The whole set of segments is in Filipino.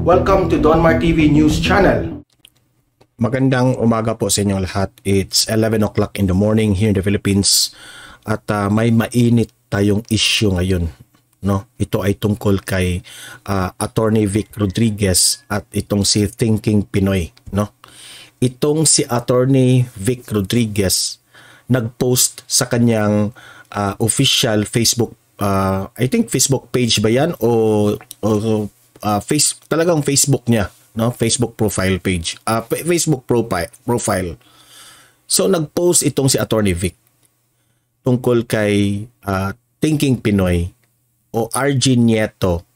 Welcome to Donmar TV News Channel. Magandang umaga po sa inyong lahat. It's 11 o'clock in the morning here in the Philippines at may mainit tayong issue ngayon. No? Ito ay tungkol kay Attorney Vic Rodriguez at itong si Thinking Pinoy. No? Itong si Attorney Vic Rodriguez nag-post sa kanyang official Facebook, I think Facebook page ba yan o talagang Facebook niya, no? Facebook profile page, Facebook profile. So nag-post itong si Attorney Vic tungkol kay Thinking Pinoy o RG Nieto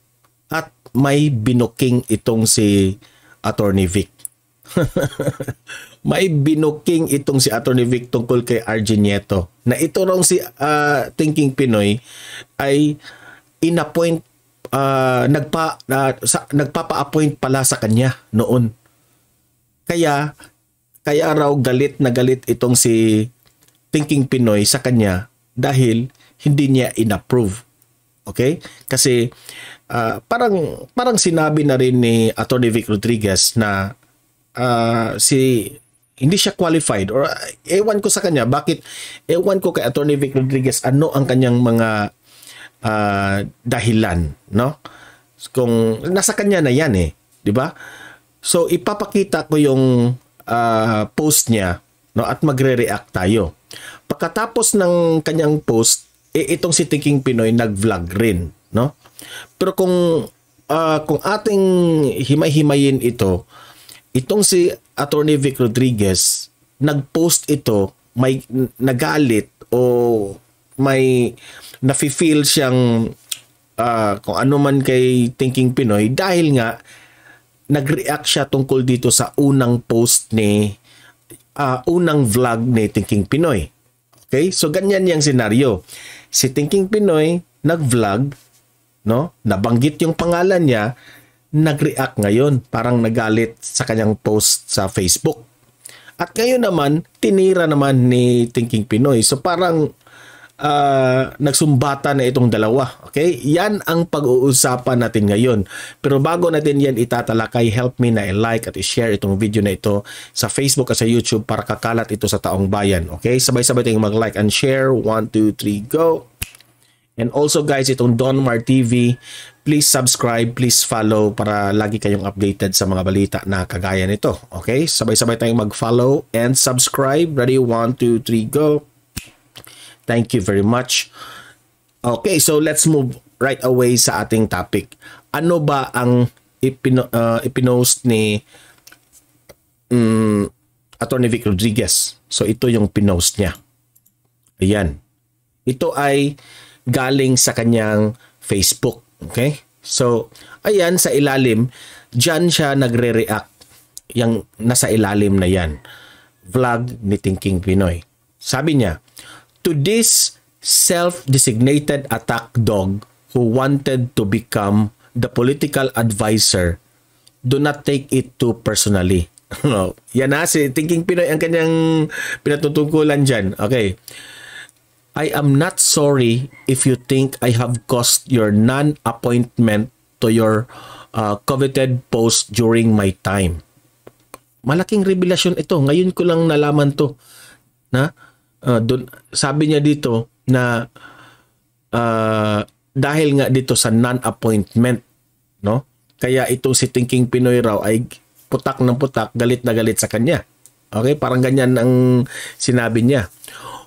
at may binuking itong si Attorney Vic. May binuking itong si Attorney Vic tungkol kay RG Nieto na ito raw si Thinking Pinoy ay inappoint, nagpapa-appoint pala sa kanya noon. Kaya raw galit na galit itong si Thinking Pinoy sa kanya dahil hindi niya inapprove. Okay? Kasi parang sinabi na rin ni Attorney Vic Rodriguez na hindi siya qualified, or ewan ko sa kanya, ewan ko kay Attorney Vic Rodriguez ano ang kanyang mga dahilan, no? Kung nasa kanya na yan di ba? So ipapakita ko yung post niya, no, at magre-react tayo. Pagkatapos ng kanyang post, itong si Thinking Pinoy nag-vlog rin, no? Pero kung ating himay-himayin itong si Attorney Vic Rodriguez nag-post ito, may nagalit o may nafi-feel siyang kung ano man kay Thinking Pinoy dahil nga nag-react siya tungkol dito sa unang post unang vlog ni Thinking Pinoy. Okay? So ganyan yung senaryo. Si Thinking Pinoy nag-vlog, no? Nabanggit yung pangalan niya, nag-react ngayon, parang nagalit sa kanyang post sa Facebook. At ngayon naman, tinira naman ni Thinking Pinoy. So parang nagsumbata na itong dalawa. Okay? Yan ang pag-uusapan natin ngayon. Pero bago natin yan itatalakay, help me na i-like at i-share itong video na ito sa Facebook at sa YouTube para kakalat ito sa taong bayan. Okay? Sabay-sabay tayong mag-like and share. 1, 2, 3, go! And also guys, itong Donmar TV, please subscribe, please follow para lagi kayong updated sa mga balita na kagaya nito. Okay? Sabay-sabay tayong mag-follow and subscribe. Ready? 1, 2, 3, go! Thank you very much. Okay, so let's move right away sa ating topic. Ano ba ang ipinost ni Attorney Vic Rodriguez? So ito yung pinost niya. Ayan. Ito ay galing sa kanyang Facebook. Okay? So, ayan sa ilalim, dyan siya nagre-react. Yang nasa ilalim na yan. Vlog ni Thinking Pinoy. Sabi niya, to this self-designated attack dog who wanted to become the political advisor, do not take it too personally. Yan na, si Thinking Pinoy ang kanyang pinatutungkulan dyan. Okay. I am not sorry if you think I have caused your non-appointment to your coveted post during my time. Malaking revelasyon ito. Ngayon ko lang nalaman to. Na? Sabi niya dito na dahil nga dito sa non-appointment, no? Kaya itong si Thinking Pinoy raw ay putak ng putak, galit na galit sa kanya. Okay? Parang ganyan ang sinabi niya.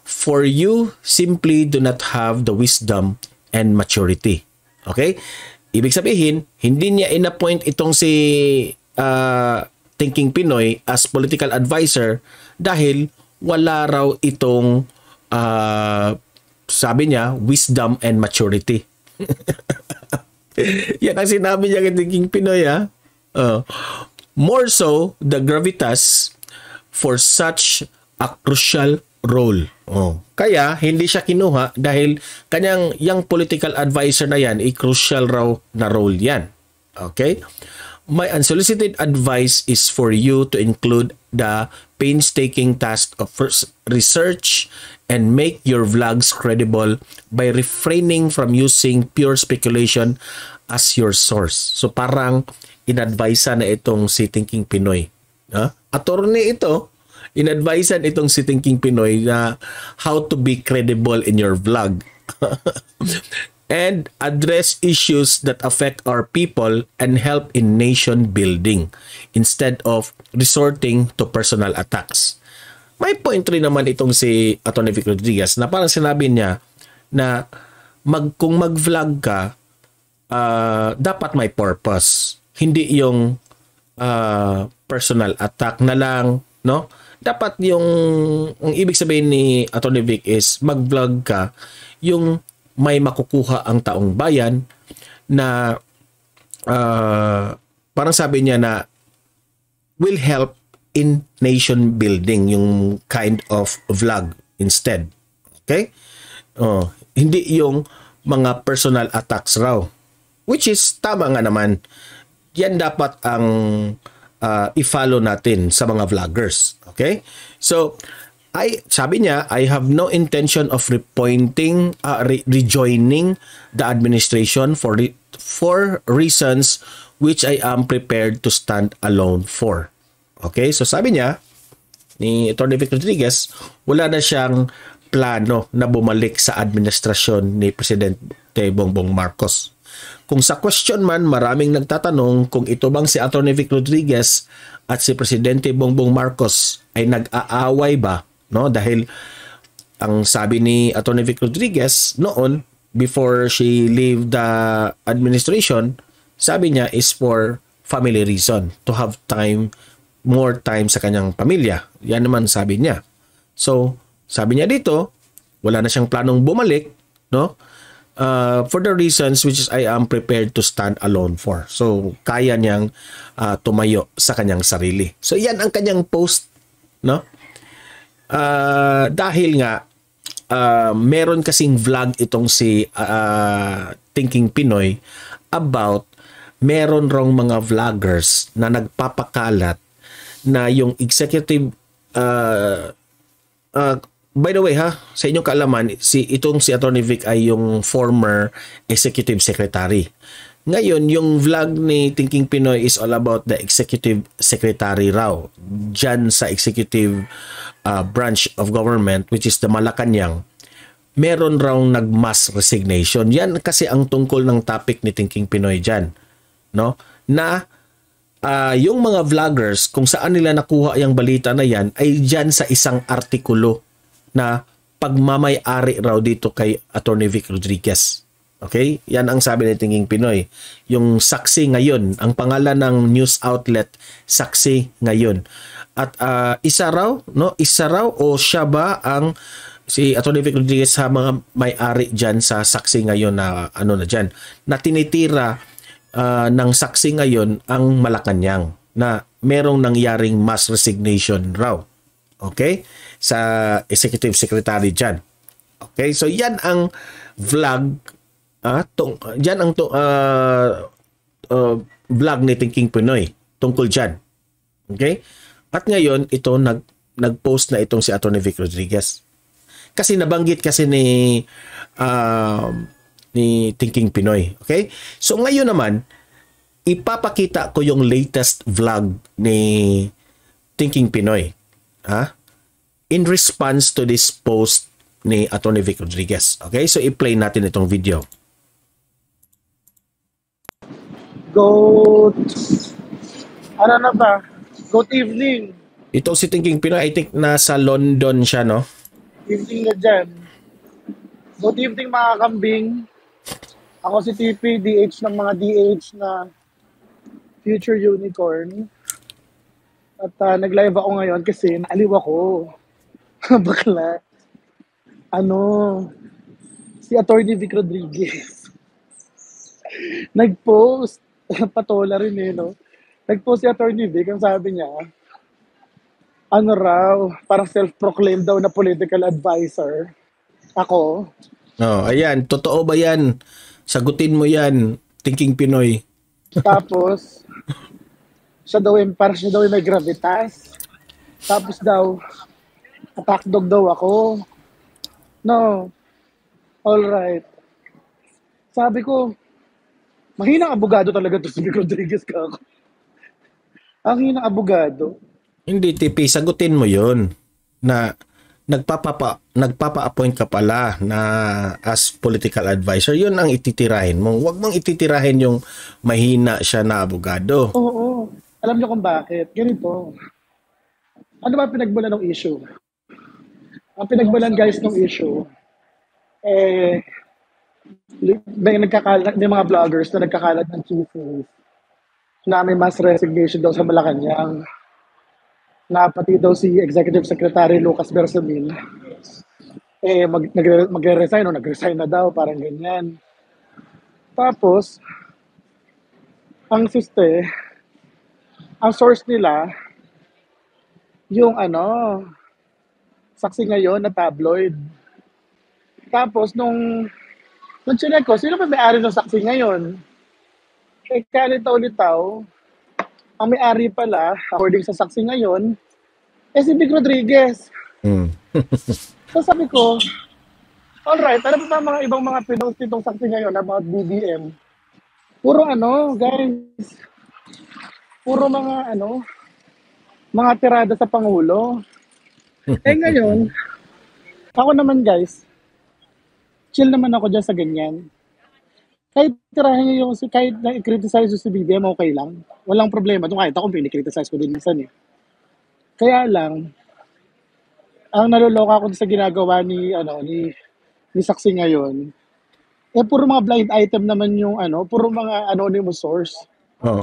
For you simply do not have the wisdom and maturity. Okay? Ibig sabihin, hindi niya inappoint itong si Thinking Pinoy as political advisor dahil wala raw itong sabi niya, wisdom and maturity. Yan ang sinabi niya kay Thinking Pinoy. More so, the gravitas for such a crucial role. Kaya, hindi siya kinuha dahil kanyang yung political advisor na yan, crucial raw na role yan. Okay? My unsolicited advice is for you to include the painstaking task of research and make your vlogs credible by refraining from using pure speculation as your source. So parang inadvisa na itong si Thinking Pinoy. Attorney ito, inadvisean itong si Thinking Pinoy na how to be credible in your vlog. And address issues that affect our people and help in nation building instead of resorting to personal attacks. May point rin naman itong si Atty. Vic Rodriguez na parang sinabi niya na kung mag-vlog ka, dapat may purpose. Hindi yung personal attack na lang, no? Dapat ang ibig sabihin ni Atty. Vic is mag-vlog ka yung may makukuha ang taong bayan na parang sabi niya na will help in nation building, yung kind of vlog instead. Okay? Hindi yung mga personal attacks raw. Which is tama nga naman. Yan dapat ang i-follow natin sa mga vloggers. Okay? So, sabi niya, I have no intention of rejoining the administration for reasons which I am prepared to stand alone for. Okay? So sabi niya, ni Atty. Vic Rodriguez, wala na siyang plano na bumalik sa administrasyon ni Presidente Bongbong Marcos. Kung sa question man, maraming nagtatanong kung ito bang si Atty. Vic Rodriguez at si Presidente Bongbong Marcos ay nag-aaway ba? No, dahil ang sabi ni Atty. Vic Rodriguez noon before she leave the administration, sabi niya is for family reason, to have more time sa kanyang pamilya. Yan naman sabi niya. So, sabi niya dito, wala na siyang planong bumalik, no? For the reasons which I am prepared to stand alone for. So, kaya niyang tumayo sa kanyang sarili. So, yan ang kanyang post, no? Dahil nga meron kasing vlog itong si Thinking Pinoy about meron rong mga vloggers na nagpapakalat na yung executive by the way sa inyong kaalaman, itong si Atty. Vic ay yung former executive secretary. Ngayon, yung vlog ni Thinking Pinoy is all about the executive secretary raw. Diyan sa executive branch of government, which is the Malacanang, meron raw nag-mass resignation. Yan kasi ang tungkol ng topic ni Thinking Pinoy dyan. No? Na yung mga vloggers, kung saan nila nakuha yung balita na yan, ay dyan sa isang artikulo na pagmamay-ari raw dito kay Atty. Vic Rodriguez. Okay? Yan ang sabi ni Thinking Pinoy. Yung Saksi Ngayon, ang pangalan ng news outlet, Saksi Ngayon. At isa raw o siya ba ang si Atty. Vic Rodriguez sa mga may-ari diyan sa Saksi Ngayon na na diyan, na tinitira ng Saksi Ngayon ang Malacanang na merong nangyaring mass resignation raw. Okay? Sa executive secretary diyan. Okay? So yan ang vlog diyan ang vlog ni Thinking Pinoy tungkol diyan. Okay? At ngayon ito nag-post na itong si Atty. Vic Rodriguez. Kasi nabanggit kasi ni Thinking Pinoy. Okay? So ngayon naman ipapakita ko yung latest vlog ni Thinking Pinoy. In response to this post ni Atty. Vic Rodriguez. Okay? So i-play natin itong video. Good na ba? Good evening. Ito si Thinking Pinoy, I think nasa London siya, no? Evening na dyan. Good evening mga kambing. Ako si TP, DH ng mga DH na Future Unicorn. At nag-live ako ngayon kasi naaliw ako. Bakla. Si Atty. Vic Rodriguez. Nag-post. Patola rin no? Nag-post si Atty. Vic, ang sabi niya, parang self-proclaimed daw na political advisor. Ako. Ayan. Totoo ba yan? Sagutin mo yan, Thinking Pinoy. Tapos, parang siya daw may gravitas. Tapos daw, attack dog daw ako. No. Alright. Sabi ko, mahinang abogado talaga to si Vic Rodriguez ka ako. Ang ng abogado. Hindi, TP, sagutin mo yun na nagpapa-appoint ka pala na as political advisor. Yun ang ititirahin mo. Huwag mong ititirahin yung mahina siya na abogado. Oo. Alam niyo kung bakit. Ganito. Ano ba pinagbulan ng issue? Ang pinagbulan, guys, ng issue, may mga vloggers na nagkakalat ng thesis na may mass resignation daw sa Malacanang. Na pati daw si Executive Secretary Lucas Bersamin magre-resign o nag-resign na daw, parang ganyan. Tapos ang source nila yung saksi ngayon na tabloid. Tapos nung chinek ko, sino ba may-ari ng saksi ngayon? Kalitaw-litaw, ang may-ari pala, according sa saksi ngayon, si Vic Rodriguez. So sabi ko, alright, ano pa mga ibang mga pinost itong saksi ngayon about BBM? Puro guys, puro mga mga tirada sa Pangulo. Ngayon, ako naman guys, chill naman ako dyan sa ganyan. Kahit tirahin niyo kahit na i-criticize si BBM, okay lang. Walang problema. Kahit ako, pinikriticize ko din minsan eh. Kaya lang, ang naluloka ko sa ginagawa ni Saksi ngayon, puro mga blind item naman yung puro mga anonymous source.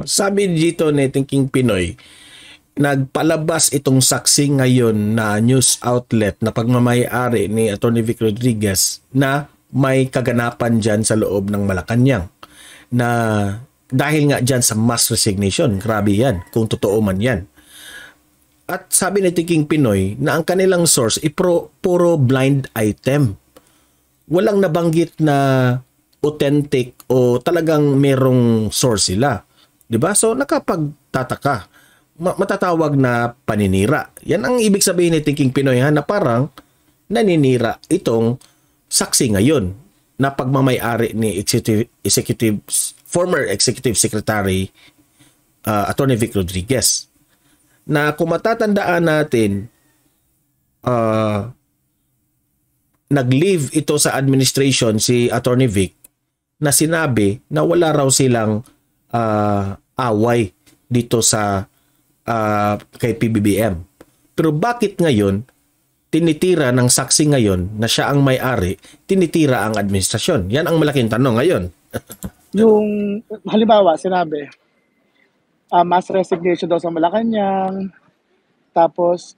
Sabi dito ni Thinking Pinoy, nagpalabas itong Saksi ngayon na news outlet na pagmamay-ari ni Atty. Vic Rodriguez na may kaganapan dyan sa loob ng Malacanang na dahil nga dyan sa mass resignation. Grabe yan, kung totoo man yan. At sabi ni Thinking Pinoy na ang kanilang source puro blind item. Walang nabanggit na authentic o talagang merong source sila. Diba? So nakapagtataka. Matatawag na paninira. Yan ang ibig sabihin ni Thinking Pinoy na parang naninira itong saksi ngayon na pagmamay-ari ni former Executive Secretary Atty. Vic Rodriguez. Na kung matatandaan natin, nag-leave ito sa administration si Atty. Vic na sinabi na wala raw silang away dito sa kay PBBM. Pero bakit ngayon tinitira ng saksi ngayon na siya ang may-ari, tinitira ang administrasyon? Yan ang malaking tanong ngayon. Yung halimbawa sinabi, mass resignation daw sa Malacanang, tapos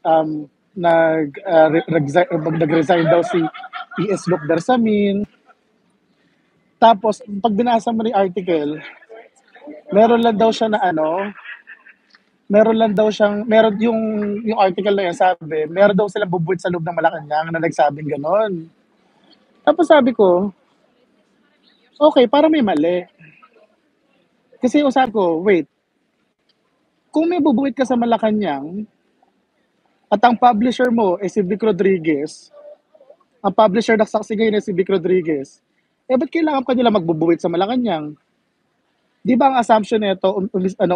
nag-resign daw si E.S. Luc Bersamin. Tapos pag binasa mo yung article, meron lang daw siya na meron yung article na yan sabi, meron daw silang bubuit sa loob ng Malacanang na nagsabing ganon. Tapos sabi ko, okay, parang may mali. Kasi sabi ko, wait, kung may bubuit ka sa Malacanang at ang publisher mo si Vic Rodriguez, ang publisher ng saksi ngayon si Vic Rodriguez, ba't kailangan ka nila magbubuit sa Malacanang? Di ba ang assumption nito,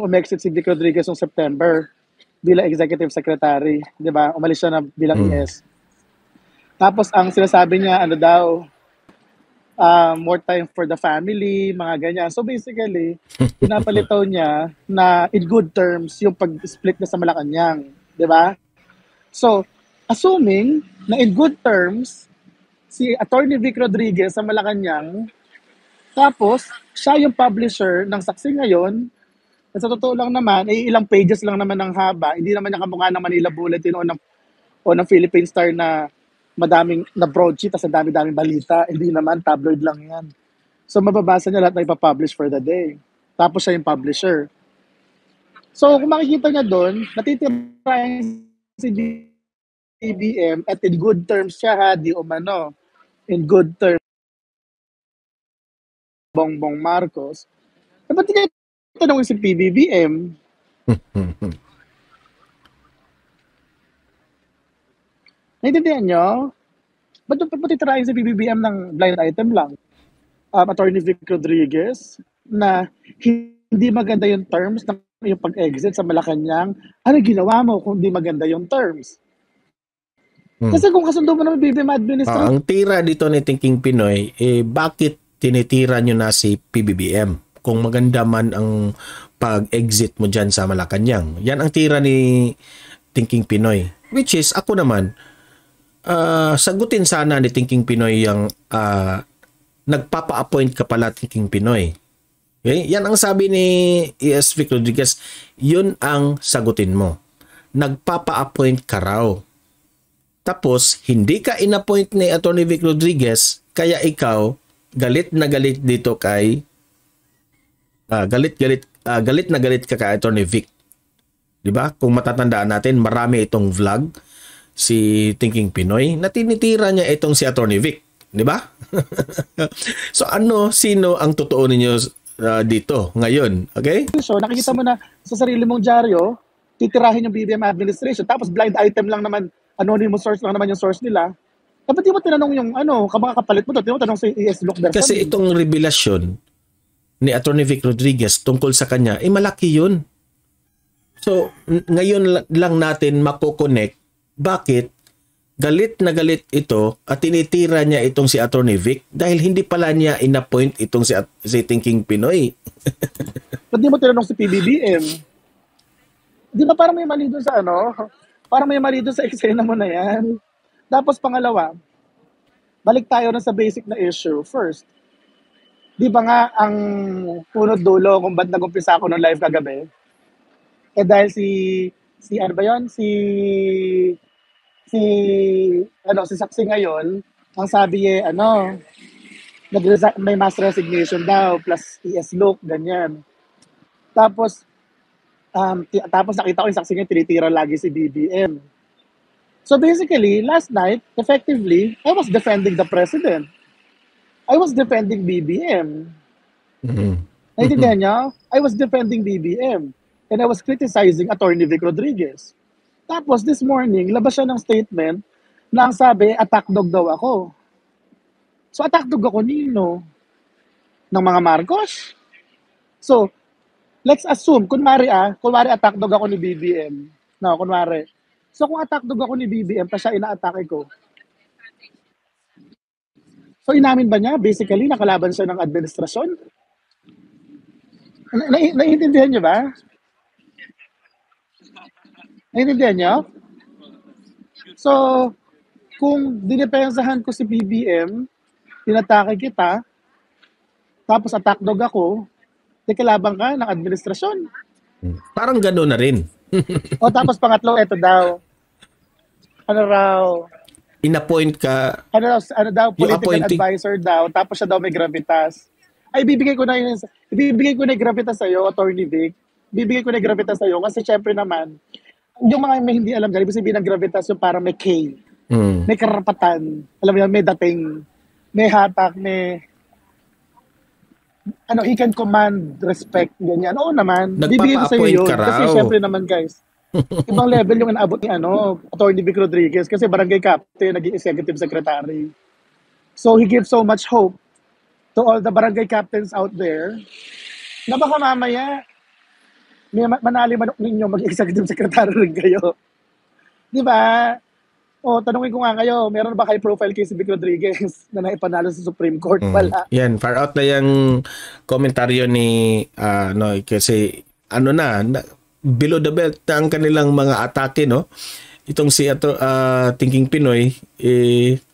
umexit si Vic Rodriguez noong September bilang Executive Secretary, di ba? Umalis siya na bilang ES. Tapos ang sinasabi niya, more time for the family, mga ganyan. So basically, pinapalitaw niya na in good terms yung pag-split na sa Malacanang, di ba? So, assuming na in good terms, si Atty. Vic Rodriguez sa Malacanang, tapos, siya yung publisher ng saksi ngayon. Sa totoo lang naman, ilang pages lang naman ng haba. Hindi naman yung kamukha ng Manila Bulletin o ng Philippine Star na madaming na broadsheet at dami-daming balita. Hindi naman, tabloid lang yan. So, mababasa niya lahat na ipapublish for the day. Tapos siya yung publisher. So, kung makikita niya doon, natitirayan si BBM at in good terms siya di umano. In good terms. Bongbong Marcos, ba't hindi tanongin si PBBM? Naintindihan nyo? Ba't titirahin si PBBM ng blind item lang? Atty. Vic Rodriguez, na hindi maganda yung terms ng yung pag-exit sa Malacanang, ano ginawa mo kung di maganda yung terms? Kasi kung kasundo mo naman BBM administration, ang tira dito ni Thinking Pinoy, bakit tinitira nyo na si PBBM? Kung maganda man ang pag-exit mo dyan sa Malacanang. Yan ang tira ni Thinking Pinoy. Which is, ako naman, sagutin sana ni Thinking Pinoy yung nagpapa-appoint ka pala Thinking Pinoy. Okay? Yan ang sabi ni E.S. Vic Rodriguez. Yun ang sagutin mo. Nagpapa-appoint ka raw. Tapos, hindi ka in-appoint ni Atty. Vic Rodriguez, kaya ikaw, galit na galit dito kay galit na galit ka kay Atty. Vic. 'Di ba? Kung matatandaan natin, marami itong vlog si Thinking Pinoy na tinitira niya itong si Atty. Vic, 'di ba? So sino ang totoo ninyo dito ngayon, okay? so nakikita mo na sa sarili mong dyaryo, titirahin yung BBM administration, tapos blind item lang naman, anonymous source lang naman yung source nila. Dapat di mo tinanong yung mga kapalit mo doon, di mo tanong si E.S. Lucberson. Kasi itong revelasyon ni Atty. Vic Rodriguez tungkol sa kanya, malaki yun. So, ngayon lang natin makokonek bakit galit na galit ito at tinitira niya itong si Atty. Vic dahil hindi pala niya in-appoint itong si Thinking Pinoy. Ba't di mo tinanong si PBBM? Di ba parang may mali doon sa Parang may mali doon sa eksena mo na yan. Tapos pangalawa, balik tayo na sa basic na issue. First, di ba nga ang punot dulo kung ba't nag-umpisa ako ng live kagabi? Dahil si ano ba yun? Si Saksi ngayon, ang sabi may mass resignation daw plus E.S. Luc, ganyan. Tapos nakita ko yung Saksi ngayon, tinitira lagi si BBM. So basically, last night, effectively, I was defending the president. I was defending BBM. Naintindihan niyo? I was defending BBM. And I was criticizing Atty. Vic Rodriguez. Tapos this morning, labas siya ng statement na ang sabi, attack dog daw ako. So attack dog ako nino? Ng mga Marcos? So, let's assume, kunwari attack dog ako ni BBM. No, kunwari. So kung attack dog ako ni BBM, pa siya ina-atake ko. So inamin ba niya? Basically, nakalaban siya ng administrasyon? Naiintindihan niyo ba? Naiintindihan niyo? So, kung dinepensahan ko si BBM, tinatake kita, tapos attack dog ako, kalaban ka ng administrasyon. Parang gano'n na rin. Tapos pangatlo, eto daw. Ano raw? In-appoint ka. Ano daw, political advisor daw, tapos siya daw may gravitas. Ay, ibibigay ko na yung gravitas sa'yo, Atty. Vic. Bibigay ko na yung gravitas sa'yo kasi syempre naman, yung mga may hindi alam, ibig sabihin ng gravitas yung parang may K. May karapatan. Alam mo yun, may dating, may hatak, he can command respect, ganyan. Oo naman, bibigay ko sa'yo yun. Kasi syempre naman guys, ibang level yung inaabot ni Atty. Vic Rodriguez kasi barangay captain, naging executive secretary. So he gives so much hope to all the barangay captains out there na baka mamaya may manali manok ninyo mag-executive secretary rin kayo. Di ba? Tanungin ko nga kayo, meron ba high profile case si Vic Rodriguez na naipanalo sa Supreme Court? Wala. Yan, far out na yung komentaryo ni kasi below the belt na ang kanilang mga atake, no? Itong si Thinking Pinoy,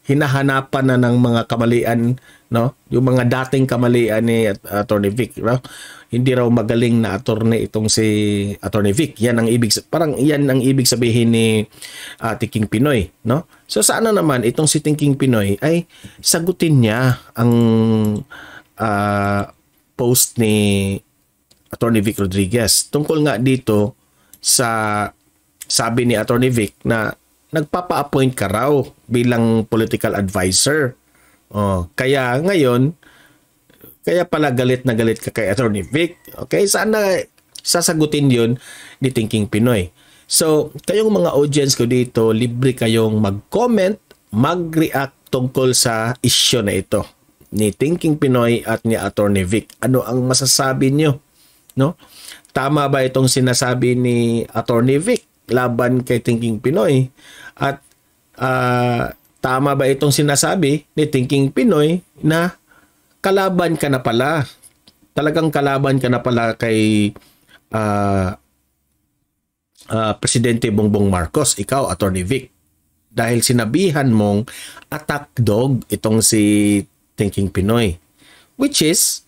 hinahanapan na ng mga kamalian, no? Yung mga dating kamalian ni Atty. Vic, no? Hindi raw magaling na attorney itong si Atty. Vic. Yan ang ibig sabihin ni Thinking Pinoy, no? So sana naman itong si Thinking Pinoy ay sagutin niya ang post ni Atty. Vic Rodriguez tungkol nga dito sa sabi ni Atty. Vic na nagpapa-appoint ka raw bilang political advisor. Kaya ngayon, kaya pala galit na galit ka kay Atty. Vic. Okay, sana sasagutin yun ni Thinking Pinoy. So, kayong mga audience ko dito, libre kayong mag-comment, mag-react tungkol sa issue na ito ni Thinking Pinoy at ni Atty. Vic. Ano ang masasabi nyo? No? tama ba itong sinasabi ni Attorney Vic laban kay Thinking Pinoy? At tama ba itong sinasabi ni Thinking Pinoy na kalaban ka na pala? Talagang kalaban ka na pala kay Presidente Bongbong Marcos, ikaw, Attorney Vic. Dahil sinabihan mong attack dog itong si Thinking Pinoy. Which is,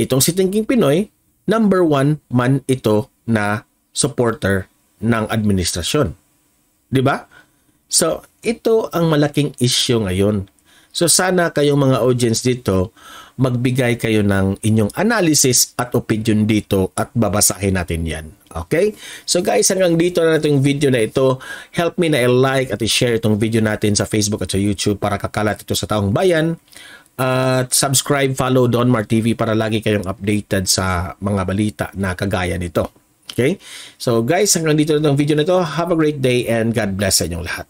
itong si Thinking Pinoy, number 1 man ito na supporter ng administrasyon. 'Di ba? So, ito ang malaking issue ngayon. So, sana kayong mga audience dito, magbigay kayo ng inyong analysis at opinion dito at babasahin natin yan. Okay? So guys, hanggang dito na itong video na ito. Help me na i-like at i-share itong video natin sa Facebook at sa YouTube para kakalat ito sa taong bayan. At subscribe, follow Donmar TV para lagi kayong updated sa mga balita na kagaya nito. Okay? So guys, hanggang dito na itong video na ito. Have a great day and God bless sa inyong lahat.